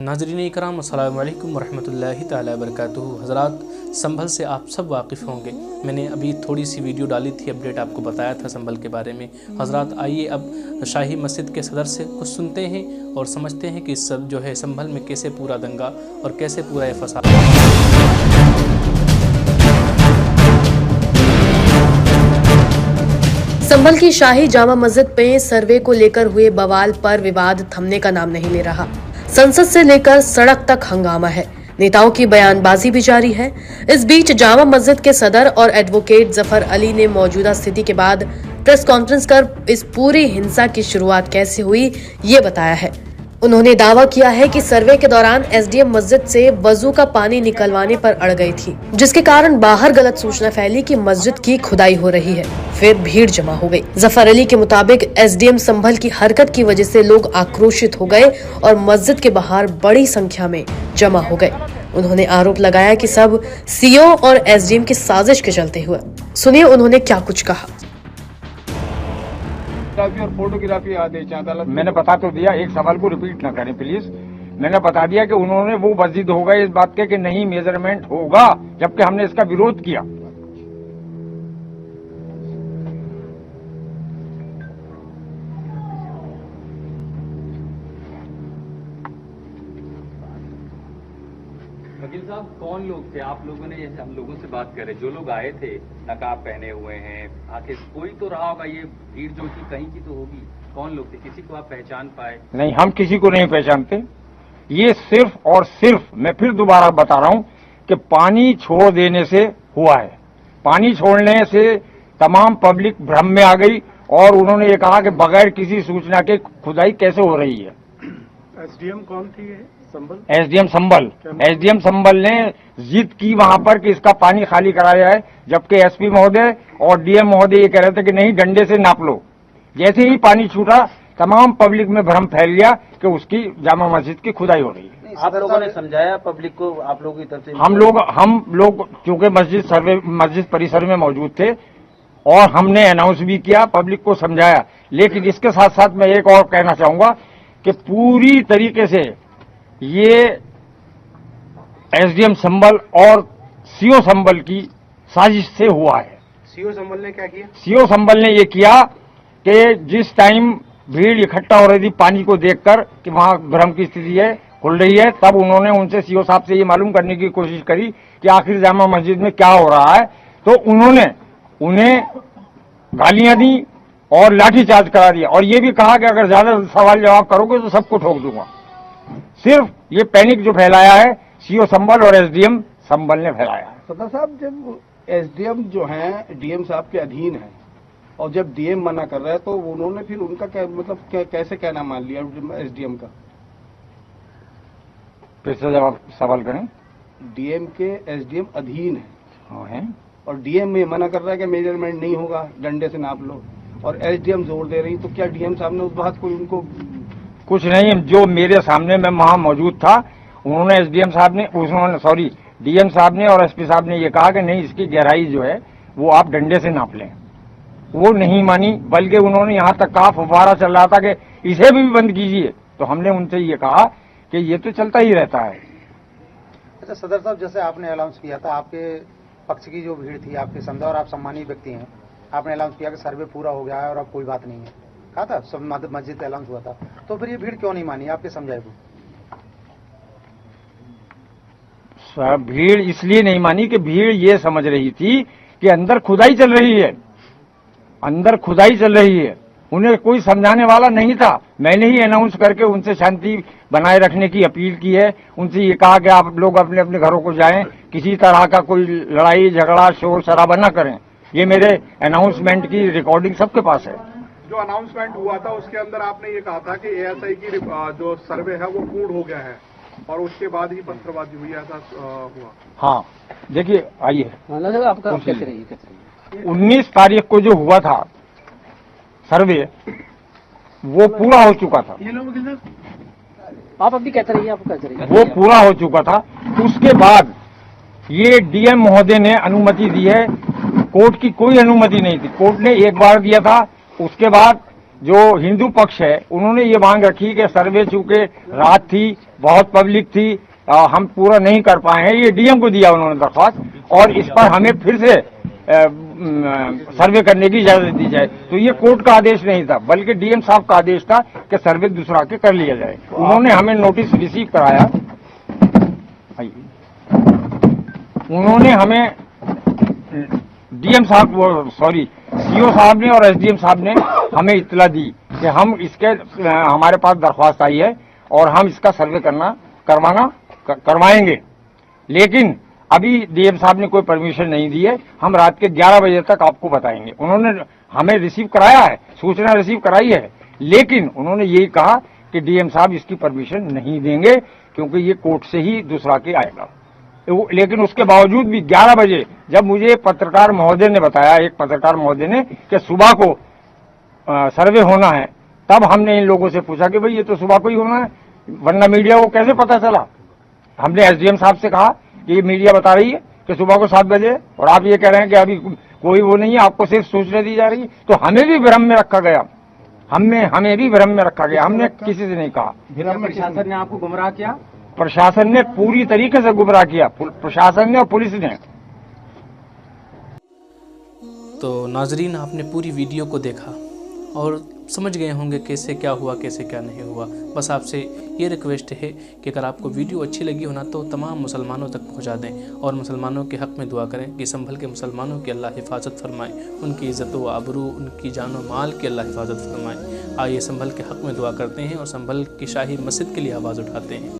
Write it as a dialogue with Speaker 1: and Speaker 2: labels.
Speaker 1: नाज़रीन इकराम अस्सलामु अलैकुम वरहमतुल्लाहि ताला वबरकातुहू। हज़रात, संभल से आप सब वाकिफ़ होंगे। मैंने अभी थोड़ी सी वीडियो डाली थी, अपडेट आपको बताया था संभल के बारे में। हज़रात, आइए अब शाही मस्जिद के सदर से कुछ सुनते हैं और समझते हैं कि सब जो है संभल में कैसे पूरा दंगा और कैसे पूरा ये फसाद।
Speaker 2: संभल की शाही जामा मस्जिद पे सर्वे को लेकर हुए बवाल पर विवाद थमने का नाम नहीं ले रहा। संसद से लेकर सड़क तक हंगामा है, नेताओं की बयानबाजी भी जारी है। इस बीच जामा मस्जिद के सदर और एडवोकेट जफर अली ने मौजूदा स्थिति के बाद प्रेस कॉन्फ्रेंस कर इस पूरी हिंसा की शुरुआत कैसे हुई ये बताया है। उन्होंने दावा किया है कि सर्वे के दौरान एसडीएम मस्जिद से वजू का पानी निकलवाने पर अड़ गई थी, जिसके कारण बाहर गलत सूचना फैली कि मस्जिद की खुदाई हो रही है। फिर भीड़ जमा हो गई। जफर अली के मुताबिक एसडीएम संभल की हरकत की वजह से लोग आक्रोशित हो गए और मस्जिद के बाहर बड़ी संख्या में जमा हो गए। उन्होंने आरोप लगाया कि सब सीओ और एसडीएम की साजिश के चलते हुए। सुनिए उन्होंने क्या कुछ कहा।
Speaker 3: और फोटोग्राफी आदेश अदालत मैंने बता तो दिया, एक सवाल को रिपीट ना करें प्लीज। मैंने बता दिया कि उन्होंने वो मस्जिद होगा इस बात के कि नहीं मेजरमेंट होगा, जबकि हमने इसका विरोध किया।
Speaker 4: वकील साहब, कौन लोग थे? आप लोगों ने जैसे हम लोगों से बात करें, जो लोग आए थे नकाब पहने हुए हैं, आखिर कोई तो रहा होगा, ये भीड़ जो थी कहीं की तो होगी। कौन लोग थे? किसी को आप पहचान पाए?
Speaker 3: नहीं, हम किसी को नहीं पहचानते। ये सिर्फ और सिर्फ, मैं फिर दोबारा बता रहा हूं कि पानी छोड़ देने से हुआ है। पानी छोड़ने से तमाम पब्लिक भ्रम में आ गई और उन्होंने ये कहा कि बगैर किसी सूचना के खुदाई कैसे हो रही है।
Speaker 5: एसडीएम कौन थी ये? संभल?
Speaker 3: एसडीएम संभल। एसडीएम संभल ने जिद की वहां पर कि इसका पानी खाली कराया है, जबकि एसपी महोदय और डीएम महोदय ये कह रहे थे कि नहीं, डंडे से नाप लो। जैसे ही पानी छूटा तमाम पब्लिक में भ्रम फैल गया कि उसकी जामा मस्जिद की खुदाई हो रही है।
Speaker 6: आप लोगों ने समझाया पब्लिक को? आप लोगों की तरफ से?
Speaker 3: हम लोग क्योंकि मस्जिद परिसर में मौजूद थे और हमने अनाउंस भी किया, पब्लिक को समझाया। लेकिन इसके साथ साथ मैं एक और कहना चाहूंगा कि पूरी तरीके से ये एसडीएम संभल और सीओ संभल की साजिश से हुआ है।
Speaker 5: सीओ संभल ने क्या किया?
Speaker 3: सीओ संभल ने ये किया कि जिस टाइम भीड़ इकट्ठा हो रही थी पानी को देखकर कि वहां भ्रम की स्थिति है, खुल रही है, तब उन्होंने उनसे सीओ साहब से ये मालूम करने की कोशिश करी कि आखिर जामा मस्जिद में क्या हो रहा है। तो उन्होंने उन्हें गालियां दी और लाठीचार्ज करा दिया और ये भी कहा कि अगर ज्यादा सवाल जवाब करोगे तो सबको ठोक दूंगा। सिर्फ ये पैनिक जो फैलाया है सीओ संभल और एसडीएम संभल ने फैलाया है।
Speaker 5: सदर साहब, जब एसडीएम जो हैं डीएम साहब के अधीन हैं और जब डीएम मना कर रहा है तो उन्होंने फिर उनका क्या मतलब कैसे कहना मान लिया एसडीएम का?
Speaker 3: फिर से जवाब सवाल करें।
Speaker 5: डीएम के एसडीएम अधीन है
Speaker 3: हाँ है,
Speaker 5: और डीएम ये मना कर रहा है कि मेजरमेंट नहीं होगा, डंडे से नाप लो, और एसडीएम जोर दे रही, तो क्या डीएम साहब ने उस बात को उनको
Speaker 3: कुछ नहीं, जो मेरे सामने मैं वहां मौजूद था, उन्होंने एसडीएम साहब ने डीएम साहब ने और एसपी साहब ने ये कहा कि नहीं, इसकी गहराई जो है वो आप डंडे से नाप लें। वो नहीं मानी, बल्कि उन्होंने यहाँ तक कहा, फुव्वारा चल रहा था कि इसे भी बंद कीजिए। तो हमने उनसे ये कहा कि ये तो चलता ही रहता है।
Speaker 6: अच्छा सदर साहब, जैसे आपने अनाउंस किया था, आपके पक्ष की जो भीड़ थी, आपके समझा और आप सम्मानित व्यक्ति हैं, आपने अनाउंस किया कि सर्वे पूरा हो गया है और अब कोई बात नहीं है, कहा था, सब मस्जिद का अनाउंस हुआ था, तो फिर ये भीड़ क्यों नहीं मानी? आपके समझाए को?
Speaker 3: भीड़ इसलिए नहीं मानी कि भीड़ ये समझ रही थी कि अंदर खुदाई चल रही है, अंदर खुदाई चल रही है। उन्हें कोई समझाने वाला नहीं था। मैंने ही अनाउंस करके उनसे शांति बनाए रखने की अपील की है। उनसे ये कहा कि आप लोग अपने अपने घरों को जाएं, किसी तरह का कोई लड़ाई झगड़ा शोर शराबा न करें। ये मेरे अनाउंसमेंट की रिकॉर्डिंग सबके पास है।
Speaker 5: जो अनाउंसमेंट हुआ था उसके अंदर आपने ये कहा था कि एएसआई की जो सर्वे है वो पूर्ण हो गया है और उसके बाद ही पत्थरबाजी हुई, ऐसा हुआ?
Speaker 3: हाँ, देखिए आइए,
Speaker 6: आपका
Speaker 3: 19 तारीख को जो हुआ था सर्वे, वो पूरा हो चुका था।
Speaker 6: आप अभी कहते रहिए, आप कहते रहिए।
Speaker 3: वो पूरा हो चुका था। उसके बाद ये डीएम महोदय ने अनुमति दी है। कोर्ट की कोई अनुमति नहीं थी, कोर्ट ने एक बार दिया था। उसके बाद जो हिंदू पक्ष है उन्होंने ये मांग रखी कि सर्वे चूंकि रात थी, बहुत पब्लिक थी, हम पूरा नहीं कर पाए हैं, ये डीएम को दिया उन्होंने दरख्वास्त, और इस पर हमें फिर से सर्वे करने की इजाजत दी जाए। तो ये कोर्ट का आदेश नहीं था, बल्कि डीएम साहब का आदेश था कि सर्वे दूसरा के कर लिया जाए। उन्होंने हमें नोटिस रिसीव कराया, उन्होंने हमें डीएम साहब सीओ साहब ने और एसडीएम साहब ने हमें इत्तला दी कि हम इसके हमारे पास दरख्वास्त आई है और हम इसका सर्वे करवाएंगे, लेकिन अभी डीएम साहब ने कोई परमिशन नहीं दी है, हम रात के 11 बजे तक आपको बताएंगे। उन्होंने हमें रिसीव कराया है, सूचना रिसीव कराई है, लेकिन उन्होंने यही कहा कि डीएम साहब इसकी परमिशन नहीं देंगे क्योंकि ये कोर्ट से ही दूसरा के आएगा। लेकिन उसके बावजूद भी 11 बजे जब मुझे पत्रकार महोदय ने बताया, एक पत्रकार महोदय ने, कि सुबह को सर्वे होना है, तब हमने इन लोगों से पूछा कि भाई ये तो सुबह को ही होना है, वरना मीडिया को कैसे पता चला। हमने एसडीएम साहब से कहा कि ये मीडिया बता रही है कि सुबह को 7 बजे, और आप ये कह रहे हैं कि अभी कोई वो नहीं है, आपको सिर्फ सूचना दी जा रही है। तो हमें भी भ्रम में रखा गया, हमें भी भ्रम में रखा गया, हमने किसी से नहीं कहा।
Speaker 4: प्रशासन ने आपको गुमराह किया?
Speaker 3: प्रशासन ने पूरी तरीके से गुमराह किया, प्रशासन ने और पुलिस ने।
Speaker 1: तो नाजरीन, आपने पूरी वीडियो को देखा और समझ गए होंगे कैसे क्या हुआ, कैसे क्या नहीं हुआ। बस आपसे ये रिक्वेस्ट है कि अगर आपको वीडियो अच्छी लगी हो ना तो तमाम मुसलमानों तक पहुंचा दें और मुसलमानों के हक़ में दुआ करें कि संभल के मुसलमानों की अल्लाह हिफाजत फरमाए, उनकी इज़्ज़त व आबरू, उनकी जान व माल की अल्लाह हिफाजत फरमाए। आइए संभल के हक़ में दुआ करते हैं और संभल की शाही मस्जिद के लिए आवाज़ उठाते हैं।